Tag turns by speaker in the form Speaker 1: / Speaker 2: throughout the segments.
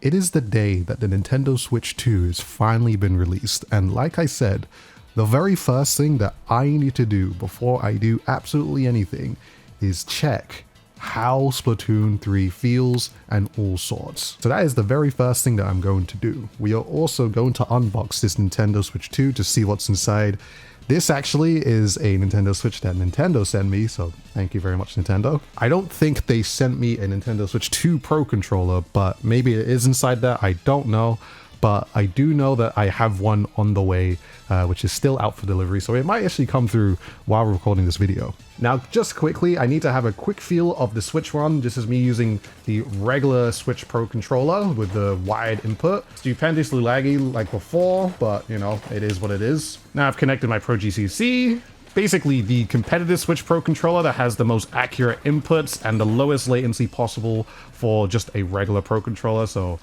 Speaker 1: it is the day that the Nintendo Switch 2 has finally been released, and like I said, the very first thing that I need to do before I do absolutely anything is check how Splatoon 3 feels and all sorts. So that is the very first thing that I'm going to do. We are also going to unbox this Nintendo Switch 2 to see what's inside. This actually is a Nintendo Switch that Nintendo sent me, so thank you very much, Nintendo. I don't think they sent me a Nintendo Switch 2 Pro controller, but maybe it is inside there, I don't know. But I do know that I have one on the way, which is still out for delivery, so it might actually come through while we're recording this video. Now, just quickly, I need to have a quick feel of the Switch one. This is me using the regular Switch Pro controller with the wired input. Stupendously laggy like before, but you know, it is what it is. Now I've connected my ProGCC. Basically the competitive Switch Pro controller that has the most accurate inputs and the lowest latency possible for just a regular Pro controller, so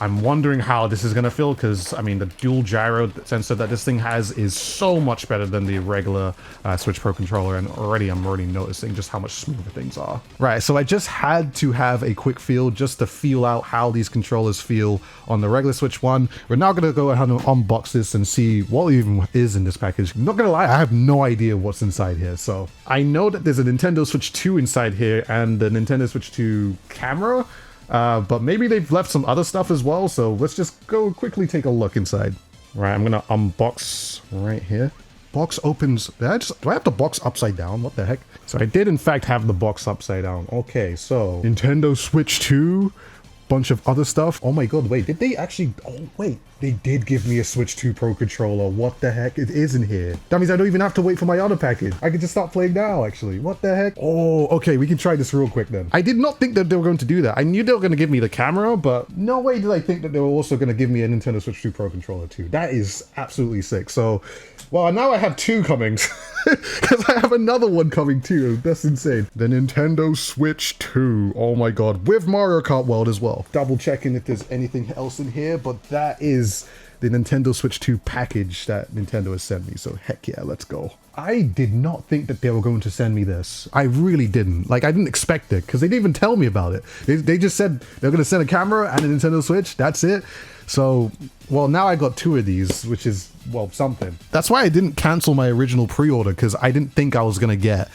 Speaker 1: I'm wondering how this is going to feel, because, I mean, the dual gyro sensor that this thing has is so much better than the regular Switch Pro controller, and I'm already noticing just how much smoother things are. Right, so I just had to have a quick feel just to feel out how these controllers feel on the regular Switch 1. We're now going to go ahead and unbox this and see what even is in this package. I'm not going to lie, I have no idea what's inside here. So I know that there's a Nintendo Switch 2 inside here and the Nintendo Switch 2 camera. But maybe they've left some other stuff as well, so let's just go quickly take a look inside. Right, I'm gonna unbox right here. Box opens. Do I have the box upside down? What the heck? So I did in fact have the box upside down. Okay, so Nintendo Switch 2, bunch of other stuff. Oh my god, wait, did they actually... Oh wait, they did give me a Switch 2 Pro controller. What the heck? It is in here. That means I don't even have to wait for my other package. I can just start playing now, actually. What the heck? Oh, okay, we can try this real quick then. I did not think that they were going to do that. I knew they were going to give me the camera, but no way did I think that they were also going to give me a Nintendo Switch 2 Pro controller too. That is absolutely sick. So, well, now I have two coming. Because I have another one coming too. That's insane. The Nintendo Switch 2. Oh my god. With Mario Kart World as well. Double checking if there's anything else in here, but that is the Nintendo Switch 2 package that Nintendo has sent me. So heck yeah, let's go. I did not think that they were going to send me this. I really didn't. Like, I didn't expect it because they didn't even tell me about it. They just said they're going to send a camera and a Nintendo Switch. That's it. So, well, now I got two of these, which is, well, something. That's why I didn't cancel my original pre-order, because I didn't think I was going to get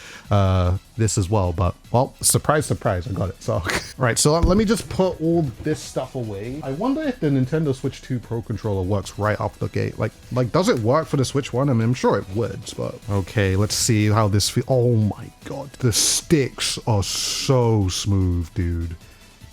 Speaker 1: this as well. But, well, surprise, surprise, I got it. So, right, so let me just put all this stuff away. I wonder if the Nintendo Switch 2 Pro controller works right off the gate. Like, does it work for the Switch 1? I mean, I'm sure it would, but... Okay, let's see how this feels. Oh my god, the sticks are so smooth, dude.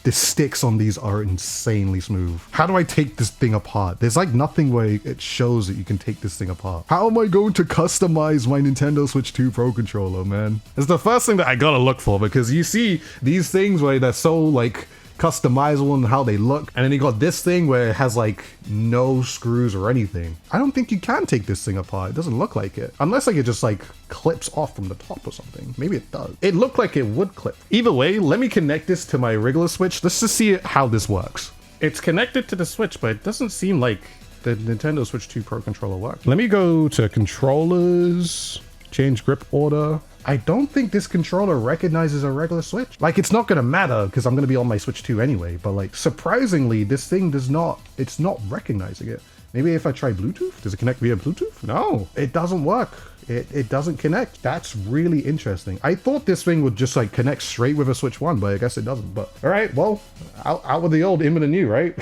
Speaker 1: The sticks on these are insanely smooth. How do I take this thing apart? There's like nothing where it shows that you can take this thing apart. How am I going to customize my Nintendo Switch 2 Pro controller, man? It's the first thing that I gotta look for, because you see these things where they're so like customizable in how they look, and then you got this thing where it has like no screws or anything. I don't think you can take this thing apart. It doesn't look like it, unless like it just like clips off from the top or something. Maybe it does. It looked like it would clip. Either way, let me connect this to my regular Switch. Let's just see how this works. It's connected to the Switch, but it doesn't seem like the Nintendo Switch 2 Pro controller works. Let me go to controllers, change grip order. I don't think this controller recognizes a regular Switch. Like, it's not gonna matter because I'm gonna be on my Switch 2 anyway, but like, surprisingly, this thing does not, it's not recognizing it. Maybe if I try Bluetooth, does it connect via Bluetooth? No, it doesn't work. It doesn't connect. That's really interesting. I thought this thing would just like connect straight with a Switch 1, but I guess it doesn't. But all right, well, out with the old, in with the new, right?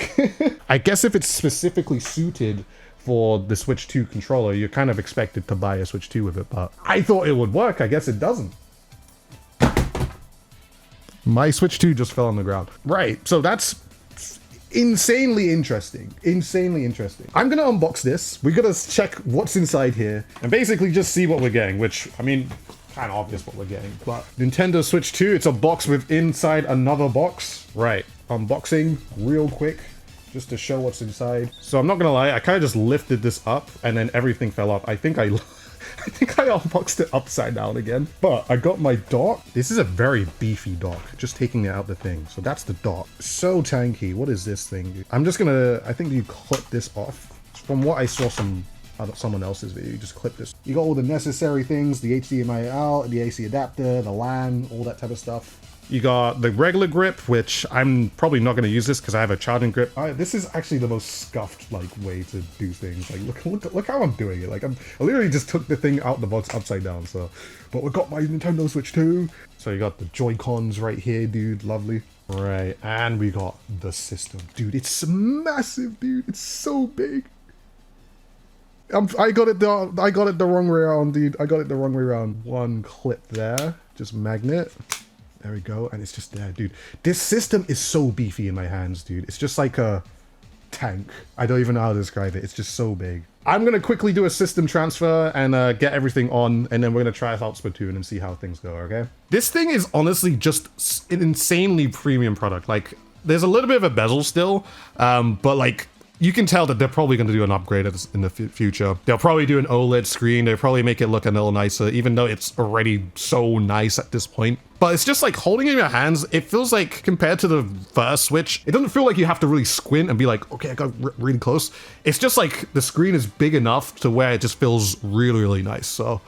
Speaker 1: I guess if it's specifically suited for the Switch 2 controller, you're kind of expected to buy a Switch 2 with it, but I thought it would work. I guess it doesn't. My Switch 2 just fell on the ground. Right, so that's insanely interesting. Insanely interesting. I'm gonna unbox this. We're gonna check what's inside here and basically just see what we're getting, which, I mean, kind of obvious what we're getting, but Nintendo Switch 2, it's a box with inside another box. Right, unboxing real quick, just to show what's inside. So I'm not gonna lie, I kind of just lifted this up and then everything fell off. I think I unboxed it upside down again. But I got my dock. This is a very beefy dock, just taking it out the thing. So that's the dock. So tanky. What is this thing? I'm just gonna, I think you clip this off. From what I saw someone else's video, you just clip this. You got all the necessary things, the HDMI out, the AC adapter, the LAN, all that type of stuff. You got the regular grip, which I'm probably not going to use this because I have a charging grip. This is actually the most scuffed like way to do things. Like look how I'm doing it. Like I literally just took the thing out the box upside down. So, but we got my Nintendo Switch 2. So you got the Joy-Cons right here, dude. Lovely. Right, and we got the system, dude. It's massive, dude. It's so big. I got it the wrong way around, dude. I got it the wrong way around. One clip there, just magnet. There we go, and it's just there, dude. This system is so beefy in my hands, dude. It's just like a tank. I don't even know how to describe it. It's just so big. I'm gonna quickly do a system transfer and get everything on, and then we're gonna try out Splatoon and see how things go, okay? This thing is honestly just an insanely premium product. Like, there's a little bit of a bezel still, but like, you can tell that they're probably going to do an upgrade in the future. They'll probably do an OLED screen. They'll probably make it look a little nicer, even though it's already so nice at this point. But it's just like holding it in your hands, it feels like, compared to the first Switch, it doesn't feel like you have to really squint and be like, okay, I got really close. It's just like the screen is big enough to where it just feels really, really nice. So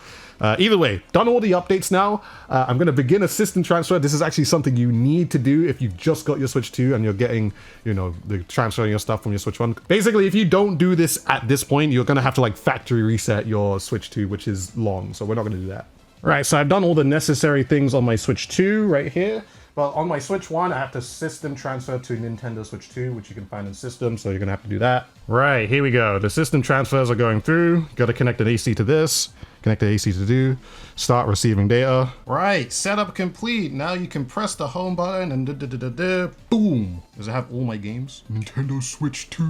Speaker 1: either way, done all the updates now. I'm going to begin a system transfer. This is actually something you need to do if you've just got your Switch 2 and you're getting, you know, the transferring your stuff from your Switch 1. Basically, if you don't do this at this point, you're going to have to like factory reset your Switch 2, which is long. So we're not going to do that. Right, so I've done all the necessary things on my Switch 2 right here. But on my Switch 1, I have to system transfer to Nintendo Switch 2, which you can find in system, so you're gonna have to do that. Right, here we go. The system transfers are going through. Gotta connect an AC to this, connect the AC to do, start receiving data. Right, setup complete. Now you can press the home button and boom. Does it have all my games? Nintendo Switch 2.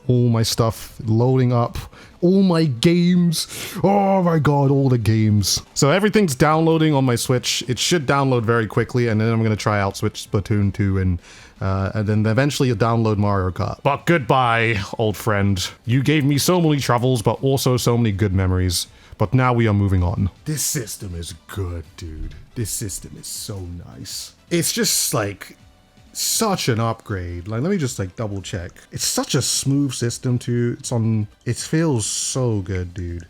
Speaker 1: All my stuff loading up, all my games. Oh my god, all the games. So everything's downloading on my Switch. It should download very quickly, and then I'm gonna try out Splatoon 2 and then eventually you'll download Mario Kart. But goodbye, old friend. You gave me so many troubles, but also so many good memories. But now we are moving on. This system is good, dude. This system is so nice. It's just like such an upgrade. Like, let me just like double check. It's such a smooth system too. It feels so good, dude.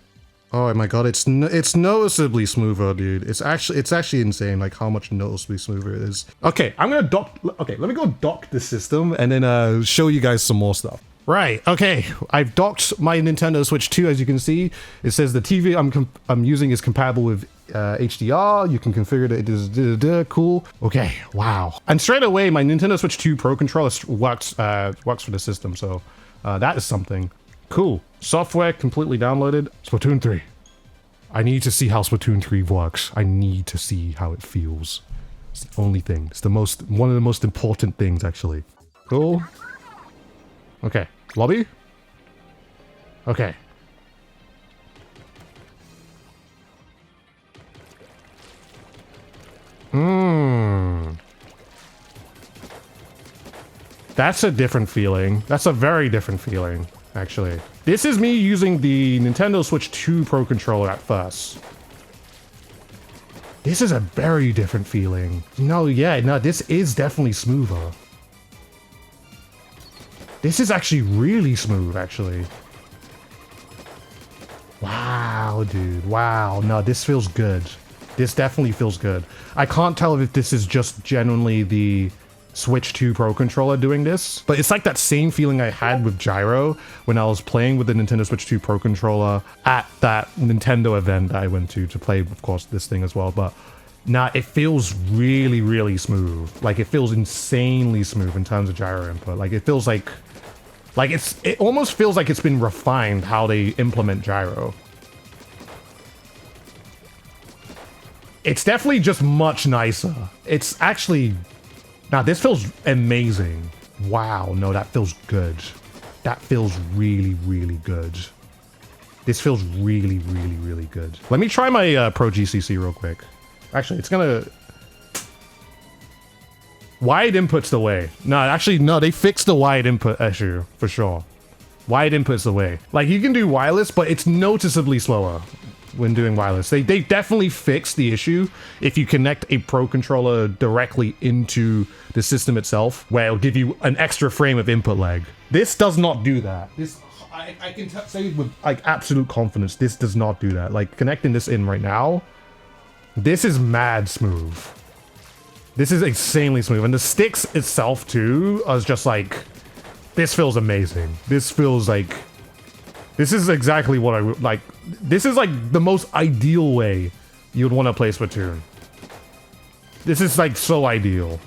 Speaker 1: Oh my god, it's noticeably smoother, dude. It's actually insane, like how much noticeably smoother it is. Okay, let me go dock the system and then show you guys some more stuff. Right, okay, I've docked my Nintendo Switch 2, as you can see. It says the TV I'm using is compatible with HDR. You can configure it is cool. Okay, wow. And straight away, my Nintendo Switch 2 Pro controller works for the system, so that is something. Cool. Software completely downloaded. Splatoon 3. I need to see how Splatoon 3 works. I need to see how it feels. It's the only thing. It's one of the most important things, actually. Cool. Okay, lobby? Okay. That's a different feeling. That's a very different feeling, actually. This is me using the Nintendo Switch 2 Pro controller at first. This is a very different feeling. No, this is definitely smoother. This is actually really smooth, actually. Wow, dude. Wow. No, this feels good. This definitely feels good. I can't tell if this is just genuinely the Switch 2 Pro controller doing this, but it's like that same feeling I had with Gyro when I was playing with the Nintendo Switch 2 Pro controller at that Nintendo event that I went to play, of course, this thing as well. But now it feels really, really smooth. Like, it feels insanely smooth in terms of gyro input. Like, it feels like it almost feels like it's been refined how they implement gyro. It's definitely just much nicer. It's actually... Now, this feels amazing. Wow, no, that feels good. That feels really, really good. This feels really, really, really good. Let me try my ProGCC real quick. Actually, it's gonna... Wide input's the way. No, actually, no, they fixed the wide input issue, for sure. Wide input's the way. Like, you can do wireless, but it's noticeably slower when doing wireless. They definitely fixed the issue if you connect a Pro controller directly into the system itself, where it'll give you an extra frame of input lag. This does not do that. This, I can say with like absolute confidence, this does not do that. Like, connecting this in right now, this is mad smooth. This is insanely smooth. And the sticks itself too is just like, this feels amazing. This feels like, this is exactly what I would like. This is like the most ideal way you would want to play Splatoon. This is like so ideal.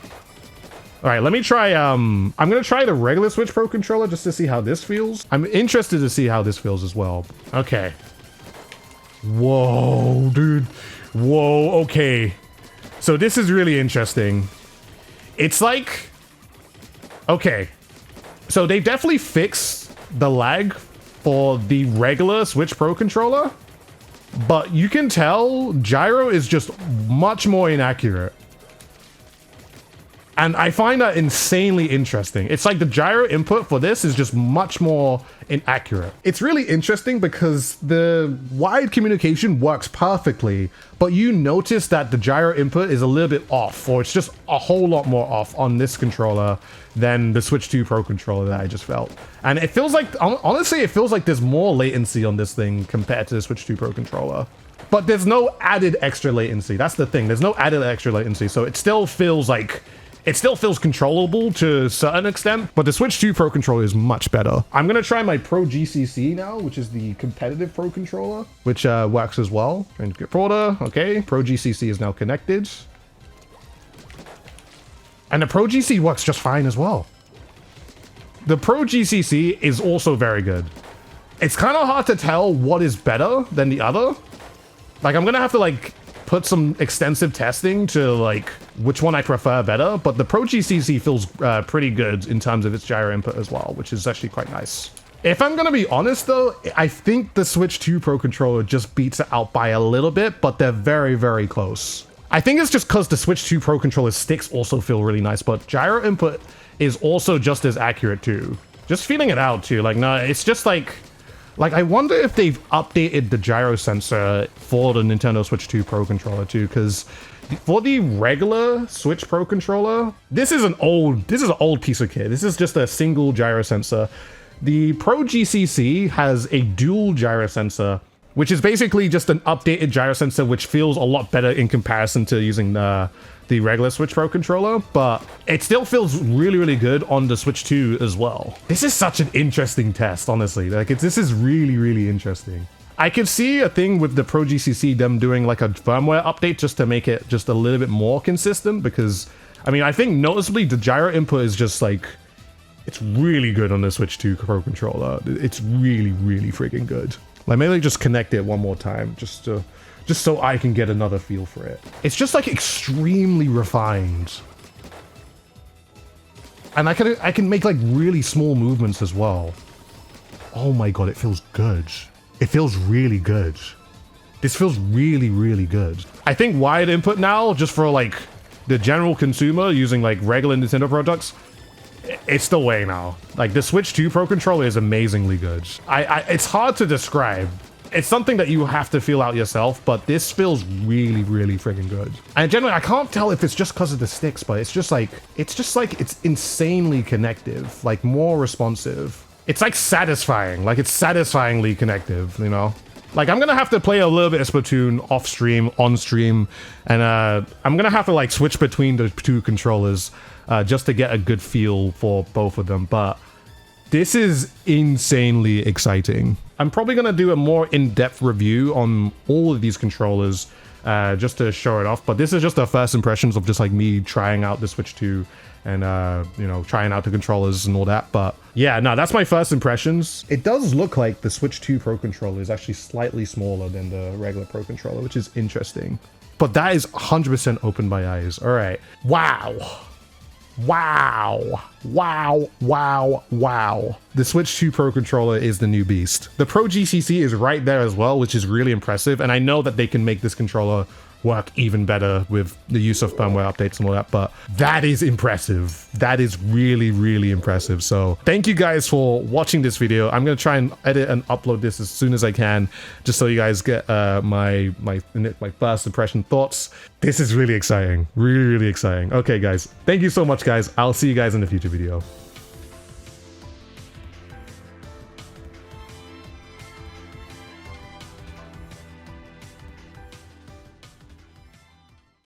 Speaker 1: All right, let me try, I'm gonna try the regular Switch Pro controller just to see how this feels. I'm interested to see how this feels as well. Okay. Whoa, dude. Whoa, okay. So this is really interesting. It's like, okay. So they definitely fixed the lag for the regular Switch Pro controller, but you can tell Gyro is just much more inaccurate. And I find that insanely interesting. It's like the gyro input for this is just much more inaccurate. It's really interesting because the wide communication works perfectly, but you notice that the gyro input is a little bit off, or it's just a whole lot more off on this controller than the Switch 2 Pro controller that I just felt. And it feels like, honestly, it feels like there's more latency on this thing compared to the Switch 2 Pro controller. But there's no added extra latency. That's the thing. There's no added extra latency, so it still feels like, it still feels controllable to a certain extent, but the Switch 2 Pro controller is much better. I'm gonna try my ProGCC now, which is the competitive Pro controller, which works as well. Trying to get broader. Okay, ProGCC is now connected. And the ProGCC works just fine as well. The ProGCC is also very good. It's kind of hard to tell what is better than the other. Like, I'm gonna have to like put some extensive testing to like which one I prefer better, but the ProGCC feels pretty good in terms of its gyro input as well, which is actually quite nice. If I'm gonna be honest though, I think the Switch 2 Pro controller just beats it out by a little bit, but they're very, very close. I think it's just because the Switch 2 Pro controller sticks also feel really nice, but gyro input is also just as accurate too. Just feeling it out too, like, no, it's just like I wonder if they've updated the gyro sensor for the Nintendo Switch 2 Pro controller too, because for the regular Switch Pro controller, this is an old piece of kit. This is just a single gyro sensor. The ProGCC has a dual gyro sensor, which is basically just an updated gyro sensor, which feels a lot better in comparison to using the regular Switch Pro controller, but it still feels really, really good on the Switch 2 as well. This is such an interesting test, honestly. Like, this is really, really interesting. I could see a thing with the ProGCC, them doing like a firmware update just to make it just a little bit more consistent, because, I mean, I think noticeably the gyro input is just like, it's really good on the Switch 2 Pro controller. It's really, really freaking good. Like, maybe just connect it one more time just so I can get another feel for it. It's just like extremely refined. And I can make like really small movements as well. Oh my god, it feels good. It feels really good. This feels really, really good. I think wide input now, just for like the general consumer using like regular Nintendo products, it's still way now. Like, the Switch 2 Pro controller is amazingly good. It's hard to describe. It's something that you have to feel out yourself, but this feels really, really freaking good. And generally, I can't tell if it's just because of the sticks, but it's just like it's insanely connective, like more responsive. It's like satisfying, like it's satisfyingly connective, you know? Like, I'm gonna have to play a little bit of Splatoon off stream, on stream, and I'm gonna have to like switch between the two controllers just to get a good feel for both of them, but this is insanely exciting. I'm probably gonna do a more in-depth review on all of these controllers just to show it off, but this is just the first impressions of just like me trying out the Switch 2 and you know, trying out the controllers and all that. But yeah, no, that's my first impressions. It does look like the Switch 2 Pro controller is actually slightly smaller than the regular Pro controller, which is interesting. But that is 100% opened my eyes. All right. Wow. Wow. Wow. Wow. Wow. The Switch 2 Pro controller is the new beast. The ProGCC is right there as well, which is really impressive. And I know that they can make this controller work even better with the use of firmware updates and all that, but that is impressive. That is really, really impressive. So thank you guys for watching this video. I'm going to try and edit and upload this as soon as I can, just so you guys get my first impression thoughts. This is really exciting. Really, really exciting. Okay, guys. Thank you so much, guys. I'll see you guys in the future video.